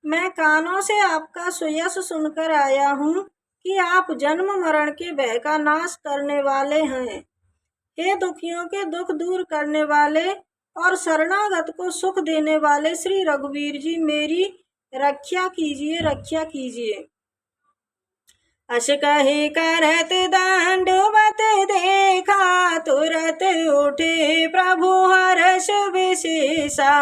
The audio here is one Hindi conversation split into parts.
मैं कानों से आपका सुयश सुनकर आया हूँ कि आप जन्म मरण के भय का नाश करने वाले हैं। हे दुखियों के दुख दूर करने वाले और शरणागत को सुख देने वाले श्री रघुवीर जी, मेरी रक्षा कीजिए, रक्षा कीजिए। अस कहि करत दंडवत देखा, तुरत उठे प्रभु हर्ष विशेषा।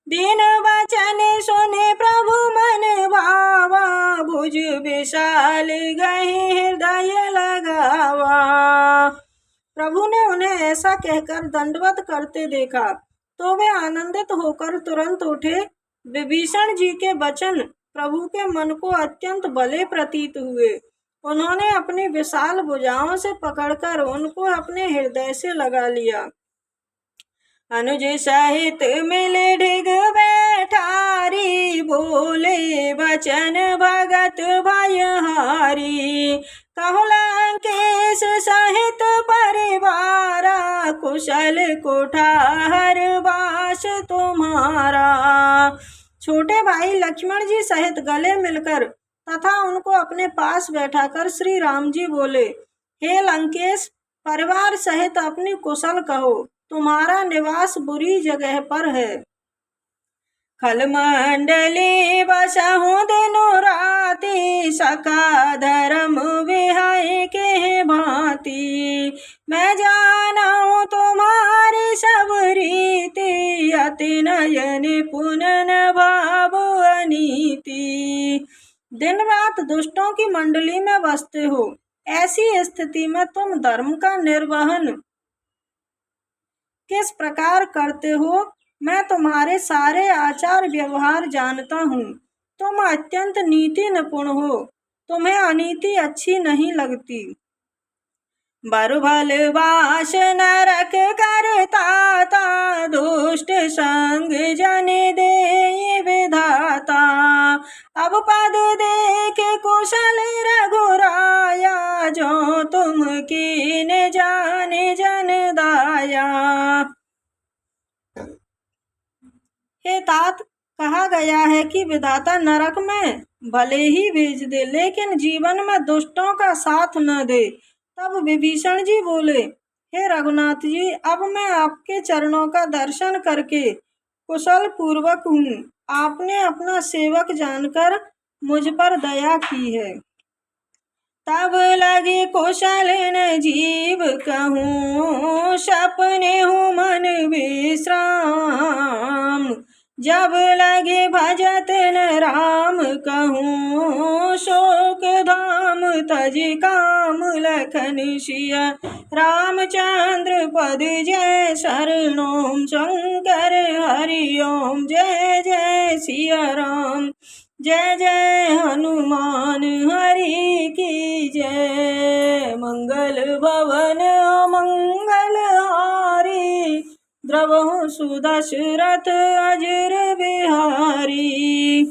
दीन वचन सुने प्रभु मन भावा, भुज विशाल गहि हृदय लगावा। प्रभु ने उन्हें ऐसा कहकर दंडवत करते देखा तो वे आनंदित होकर तुरंत उठे। विभीषण जी के वचन प्रभु के मन को अत्यंत भले प्रतीत हुए। उन्होंने अपनी विशाल भुजाओं से पकड़कर उनको अपने हृदय से लगा लिया। अनुज सहित मिले ढिग बैठारी, बोले वचन भगत भयहारी। कहु लंकेश सहित परिवारा, कुशल कुठार वास तुम्हारा। छोटे भाई लक्ष्मण जी सहित गले मिलकर तथा उनको अपने पास बैठाकर श्री राम जी बोले, हे लंकेश, परिवार सहित अपनी कुशल कहो, तुम्हारा निवास बुरी जगह पर है। खल मंडली बसहु दिनु राति, सखा धर्म विहाय के भांति। मैं जानूं तुम्हारी सब रीति, अति नयन पुनन भाव अनीति। दिन रात दुष्टों की मंडली में बसते हो, ऐसी स्थिति में तुम धर्म का निर्वहन किस प्रकार करते हो, मैं तुम्हारे सारे आचार व्यवहार जानता हूँ। तुम अत्यंत नीति निपुण हो, तुम्हें अनीति अच्छी नहीं लगती। बरुभल वास नरक करता, दुष्ट संग जन दे विधाता। अब पद देख कुशल रघुराया, जो तुम कीन जाने जन दाया। हे तात, कहा गया है कि विधाता नरक में भले ही भेज दे, लेकिन जीवन में दुष्टों का साथ न दे। तब विभीषण जी बोले, हे रघुनाथ जी, अब मैं आपके चरणों का दर्शन करके कुशल पूर्वक हूँ। आपने अपना सेवक जानकर मुझ पर दया की है। तब लगे कुशल न जीव कहूँ, सपने हूँ मन विश्राम। जब लगे भजत न राम कहूँ, शोक धाम तज काम लखन सिया। रामचंद्र पद जय शरणोम, शंकर हरि ओम जय जय सिया राम। जय जय हनुमान हरि की जय। मंगल भवन मंगल हारी, द्रवहु सुदशरथ अजर बिहारी।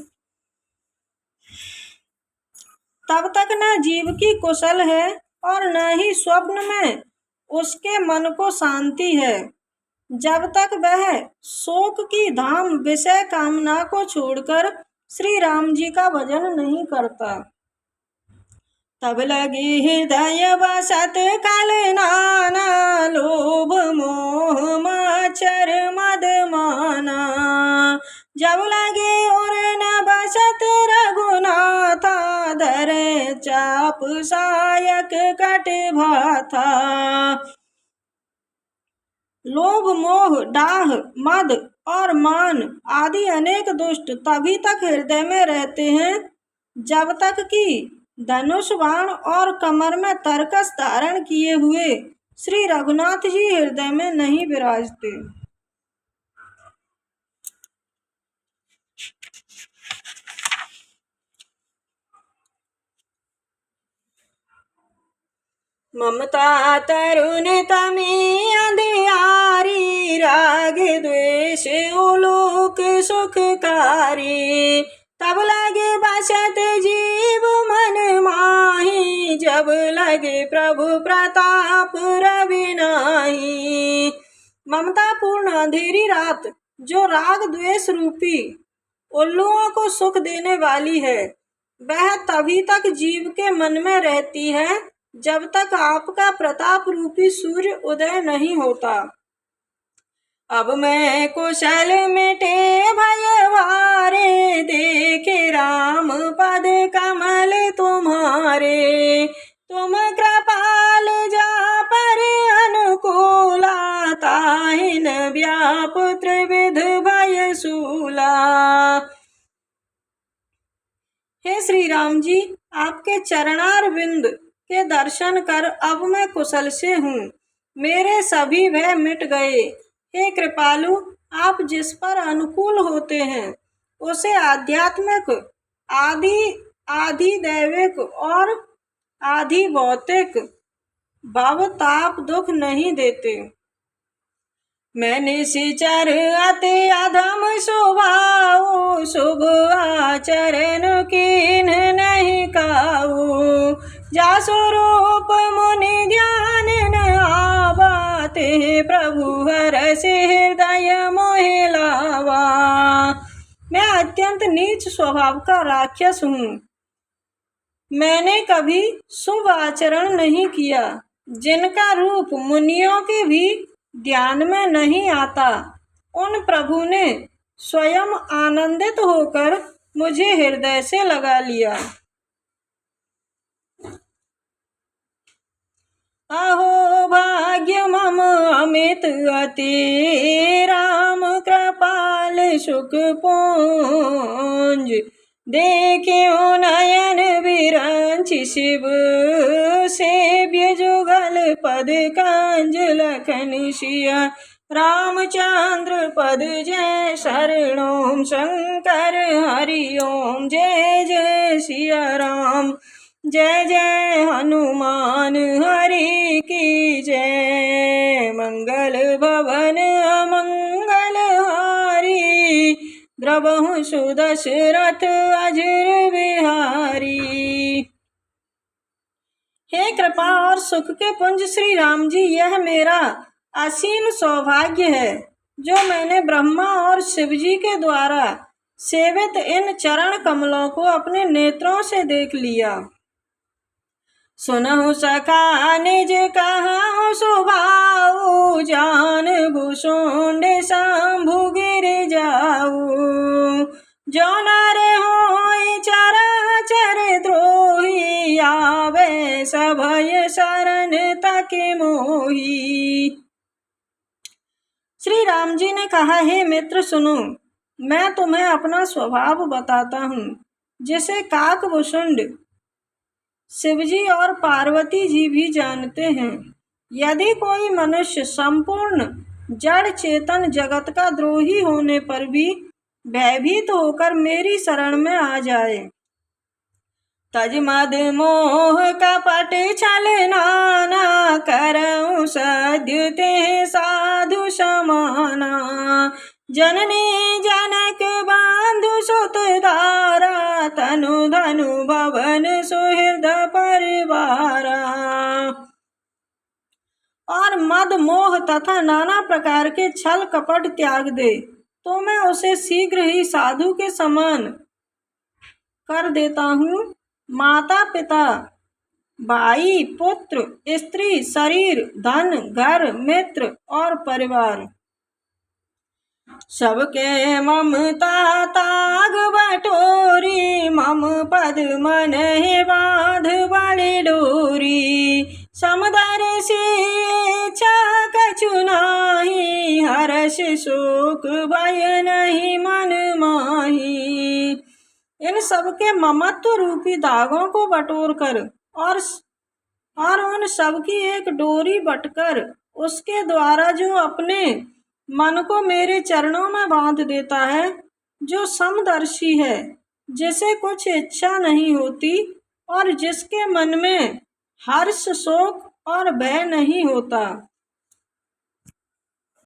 तब तक न जीव की कुशल है और न ही स्वप्न में उसके मन को शांति है, जब तक वह शोक की धाम विषय कामना को छोड़कर श्री राम जी का भजन नहीं करता। तब लगी हृदय बसत कल नाना, लोभ मोह मच्छर मद माना। जब लगे और न बसत रघुनाथा, धरे चाप सायक कट भाथा। लोभ मोह डाह मद और मान आदि अनेक दुष्ट तभी तक हृदय में रहते हैं जब तक कि धनुष बाण और कमर में तरकस धारण किए हुए श्री रघुनाथ जी हृदय में नहीं विराजते। ममता तरुण तमी अंधियारी, राग द्वेष उलूक सुखकारी। तब लगे बसत जीव मन माही, जब लगे प्रभु प्रताप रवि नाही। ममता पूर्ण अंधेरी रात जो राग द्वेष रूपी उल्लुओं को सुख देने वाली है। वह तभी तक जीव के मन में रहती है जब तक आपका प्रताप रूपी सूर्य उदय नहीं होता। अब मैं कुशल मिटे भय वारे, देखे राम पद कमल तुम्हारे। तुम कृपाल जा पर अनुकूला, ताहिन व्यापुत्र विध भय सूला। हे श्री राम जी, आपके चरणार बिंद के दर्शन कर अब मैं कुशल से हूँ। मेरे सभी भय मिट गए। हे कृपालु, आप जिस पर अनुकूल होते हैं उसे आध्यात्मिक, आदि दैविक और आदि भौतिक भव ताप दुख नहीं देते। मैं निशिचर अति अधम स्वभाव, शुभ आचरण कीन नहीं काऊ। जासु रूप मुनि ध्यान न आवाते, प्रभु हरष हृदय मोहि लावा। मैं अत्यंत नीच स्वभाव का राक्षस हूँ। मैंने कभी शुभ आचरण नहीं किया, जिनका रूप मुनियों के भी ध्यान में नहीं आता। उन प्रभु ने स्वयं आनंदित होकर मुझे हृदय से लगा लिया। अहो भाग्य मम अमित अति, राम कृपाल सुख पुंज। देखियो नयन विरंच शिव, सेव्य जुगल पद कंज लखन सिया। रामचंद्र पद जय शरण ओम शंकर हरि ओम। जय जय सिया राम, जय जय हनुमान हरि की जय। मंगल भवन अमंगल हारी, द्रवहु सुदशरथ अजर बिहारी। हे कृपा और सुख के पुंज श्री राम जी, यह मेरा असीम सौभाग्य है जो मैंने ब्रह्मा और शिव जी के द्वारा सेवित इन चरण कमलों को अपने नेत्रों से देख लिया। सुनहु सखा निज कहाऊं सुभाऊ, जान भूषुंड शंभु गिर जाऊ। जो नर होय चराचर द्रोही, आवे सभय शरण ताके मोही। श्री राम जी ने कहा, हे मित्र सुनो, मैं तुम्हें अपना स्वभाव बताता हूँ, जिसे काकभूषुंड शिवजी और पार्वती जी भी जानते हैं। यदि कोई मनुष्य संपूर्ण जड़ चेतन जगत का द्रोही होने पर भी भयभीत होकर मेरी शरण में आ जाए, तज मद मोह कपट छल नाना, करऊं सद्य ते साधु समाना। जननी जनक बांधु सुत धारा, तनु धनु भवन सुहृद परिवारा। और मद मोह तथा नाना प्रकार के छल कपट त्याग दे तो मैं उसे शीघ्र ही साधु के समान कर देता हूँ। माता पिता, भाई पुत्र, स्त्री, शरीर, धन, घर, मित्र और परिवार सबके ममता ताग बटोरी। मम पद मन हे बाध बड़े डोरी, समदर्शी इच्छा कछु नाही। हर्ष शोक भय नहीं मन माही। इन सबके ममत्व रूपी दागों को बटोर कर और उन सबकी एक डोरी बटकर उसके द्वारा जो अपने मन को मेरे चरणों में बांध देता है, जो समदर्शी है, जिसे कुछ इच्छा नहीं होती और जिसके मन में हर्ष शोक और भय नहीं होता,